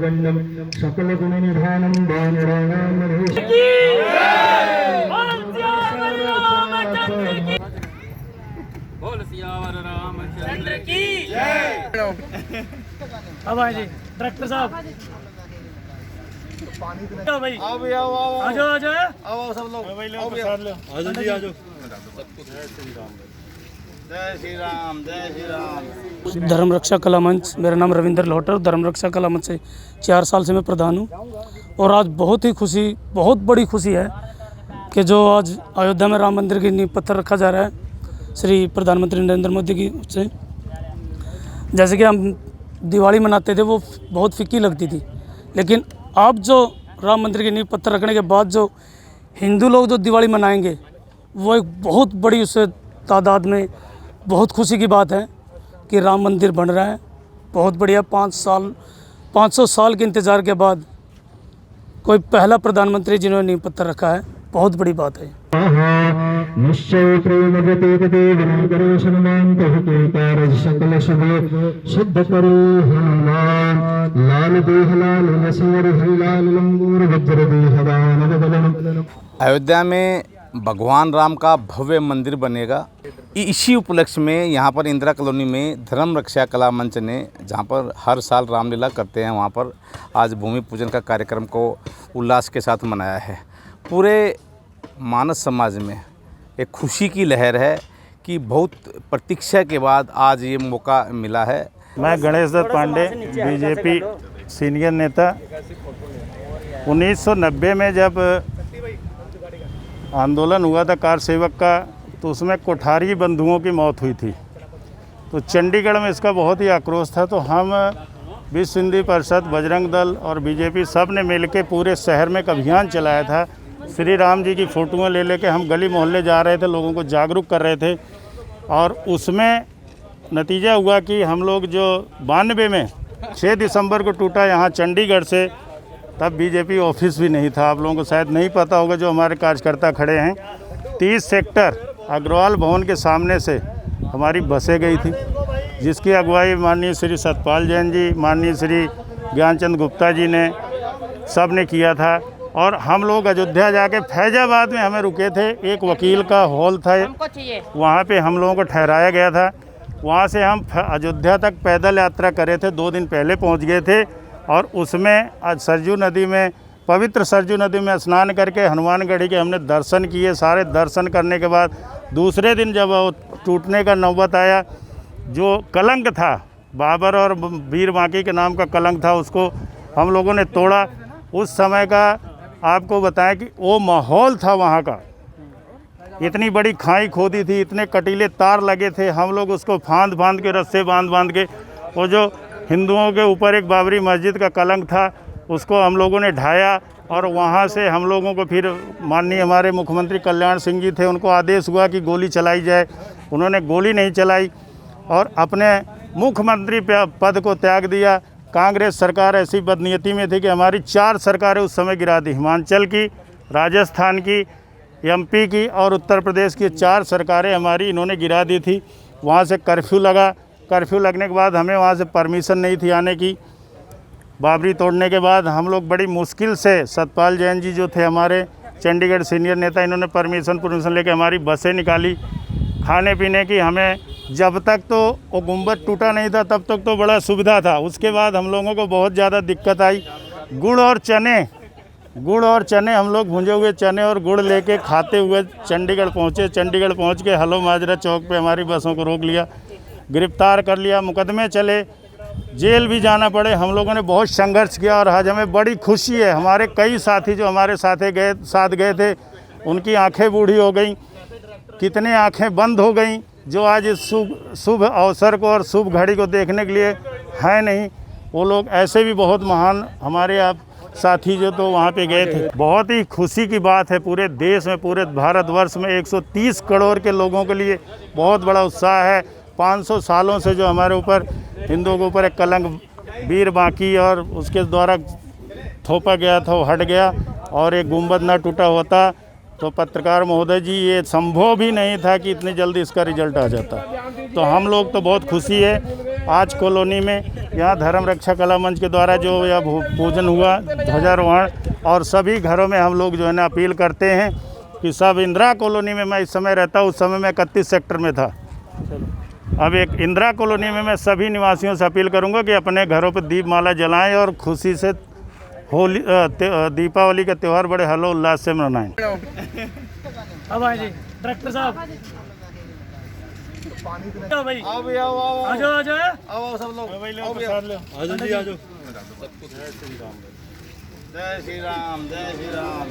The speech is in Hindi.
सर्वगण्यं सकलगुणनिधानं वानराणां बोल सियावर रामचंद्र की अब आए जी डायरेक्टर साहब भाई आओ भी आओ आओ आ जाओ आओ सब लोग आओ भी आओ जी आ जाओ। जय श्री राम जय श्री राम। धर्म रक्षा कला मंच, मेरा नाम रविंद्र लोहटर, धर्म रक्षा कला मंच से 4 साल से मैं प्रधान हूँ। और आज बहुत बड़ी खुशी है कि जो आज अयोध्या में राम मंदिर की नींव पत्थर रखा जा रहा है श्री प्रधानमंत्री नरेंद्र मोदी की से। जैसे कि हम दिवाली मनाते थे वो बहुत फीकी लगती थी, लेकिन अब जो राम मंदिर की नींव पत्थर रखने के बाद जो हिंदू लोग जो दिवाली मनाएंगे वो एक बहुत बड़ी उससे तादाद में बहुत खुशी की बात है कि राम मंदिर बन रहा है। बहुत बढ़िया, 500 साल के इंतज़ार के बाद कोई पहला प्रधानमंत्री जिन्होंने नींव पत्थर रखा है, बहुत बड़ी बात है। निश्चय प्रेम गते करो सन्मान कार सकल शुभ सिद्ध करो हनुमान लाल देह लाल नसीर लाल लंगूर वज्र देह वान। अयोध्या में भगवान राम का भव्य मंदिर बनेगा। इसी उपलक्ष्य में यहाँ पर इंदिरा कॉलोनी में धर्म रक्षा कला मंच ने, जहाँ पर हर साल रामलीला करते हैं, वहाँ पर आज भूमि पूजन का कार्यक्रम को उल्लास के साथ मनाया है। पूरे मानव समाज में एक खुशी की लहर है कि बहुत प्रतीक्षा के बाद आज ये मौका मिला है। मैं गणेश दत्त पांडे, बीजेपी सीनियर नेता। 1990 में जब आंदोलन हुआ था कार सेवक का, तो उसमें कोठारी बंधुओं की मौत हुई थी। तो चंडीगढ़ में इसका बहुत ही आक्रोश था। तो हम विश्व हिंदी परिषद, बजरंग दल और बीजेपी सब ने मिलकर पूरे शहर में एक अभियान चलाया था। श्री राम जी की फ़ोटोएँ ले लेके हम गली मोहल्ले जा रहे थे, लोगों को जागरूक कर रहे थे। और उसमें नतीजा हुआ कि हम लोग जो 92 में 6 दिसंबर को टूटा यहाँ चंडीगढ़ से, तब बीजेपी ऑफिस भी नहीं था। आप लोगों को शायद नहीं पता होगा, जो हमारे कार्यकर्ता खड़े हैं। 30 सेक्टर अग्रवाल भवन के सामने से हमारी बसें गई थी, जिसकी अगुवाई माननीय श्री सतपाल जैन जी, माननीय श्री ज्ञानचंद गुप्ता जी ने सब ने किया था। और हम लोग अयोध्या जाके फैजाबाद में हमें रुके थे। एक वकील का हॉल था, वहाँ पे हम लोगों को ठहराया गया था। वहाँ से हम अयोध्या तक पैदल यात्रा करे थे, 2 दिन पहले पहुँच गए थे। और उसमें आज सरजू नदी में, पवित्र सरजू नदी में स्नान करके हनुमानगढ़ी के हमने दर्शन किए। सारे दर्शन करने के बाद दूसरे दिन जब वो टूटने का नौबत आया, जो कलंक था बाबर और वीर बांकी के नाम का कलंक था, उसको हम लोगों ने तोड़ा। उस समय का आपको बताएं कि वो माहौल था वहाँ का, इतनी बड़ी खाई खोदी थी, इतने कटीले तार लगे थे। हम लोग उसको फांद के, रस्से बांध के, वो जो हिंदुओं के ऊपर एक बाबरी मस्जिद का कलंक था, उसको हम लोगों ने ढाया। और वहाँ से हम लोगों को फिर माननीय हमारे मुख्यमंत्री कल्याण सिंह जी थे, उनको आदेश हुआ कि गोली चलाई जाए। उन्होंने गोली नहीं चलाई और अपने मुख्यमंत्री पद को त्याग दिया। कांग्रेस सरकार ऐसी बदनीयती में थी कि हमारी 4 सरकारें उस समय गिरा दी। हिमाचल की, राजस्थान की, एमपी की और उत्तर प्रदेश की 4 सरकारें हमारी इन्होंने गिरा दी थी। वहाँ से कर्फ्यू लगा। कर्फ्यू लगने के बाद हमें वहाँ से परमिशन नहीं थी आने की। बाबरी तोड़ने के बाद हम लोग बड़ी मुश्किल से, सतपाल जैन जी जो थे हमारे चंडीगढ़ सीनियर नेता, इन्होंने परमिशन लेके हमारी बसें निकाली। खाने पीने की हमें, जब तक तो वो गुंबद टूटा नहीं था तब तक तो बड़ा सुविधा था। उसके बाद हम लोगों को बहुत ज़्यादा दिक्कत आई। गुड़ और चने हम लोग भुंजे हुए चने और गुड़ लेके खाते हुए चंडीगढ़ पहुँचे। चंडीगढ़ पहुँच के हलो माजरा चौक पे हमारी बसों को रोक लिया, गिरफ्तार कर लिया, मुकदमे चले, जेल भी जाना पड़े। हम लोगों ने बहुत संघर्ष किया और आज हमें बड़ी खुशी है। हमारे कई साथी जो हमारे साथ गए थे, उनकी आंखें बूढ़ी हो गई, कितने आंखें बंद हो गई, जो आज इस शुभ अवसर को और शुभ घड़ी को देखने के लिए है नहीं। वो लोग ऐसे भी बहुत महान हमारे आप साथी जो तो वहाँ पे गए थे। बहुत ही खुशी की बात है। पूरे देश में, पूरे भारतवर्ष में 130 करोड़ के लोगों के लिए बहुत बड़ा उत्साह है। 500 सालों से जो हमारे ऊपर, हिंदुओं के ऊपर एक कलंक वीर बांकी और उसके द्वारा थोपा गया था, वो हट गया। और एक गुंबद ना टूटा होता तो पत्रकार महोदय जी, ये संभव भी नहीं था कि इतनी जल्दी इसका रिजल्ट आ जाता। तो हम लोग तो बहुत खुशी है। आज कॉलोनी में यहाँ धर्म रक्षा कला मंच के द्वारा जो यह पूजन हुआ, ध्वजारोहण, और सभी घरों में हम लोग जो है ना अपील करते हैं कि सब इंदिरा कॉलोनी में, मैं इस समय रहता हूँ, उस समय मैं 31 सेक्टर में था, अब एक इंदिरा कॉलोनी में मैं सभी निवासियों से अपील करूँगा कि अपने घरों पर दीपमाला जलाएं और खुशी से होली दीपावली का त्यौहार बड़े हर्षोल्लास से मनाएं। अब आए जी डायरेक्टर साहब, भाई आओ भाई, आओ आ जाओ, आ जाओ, आओ सब लोग, आ जाओ जी, आ जाओ। जय श्री राम, जय श्री राम।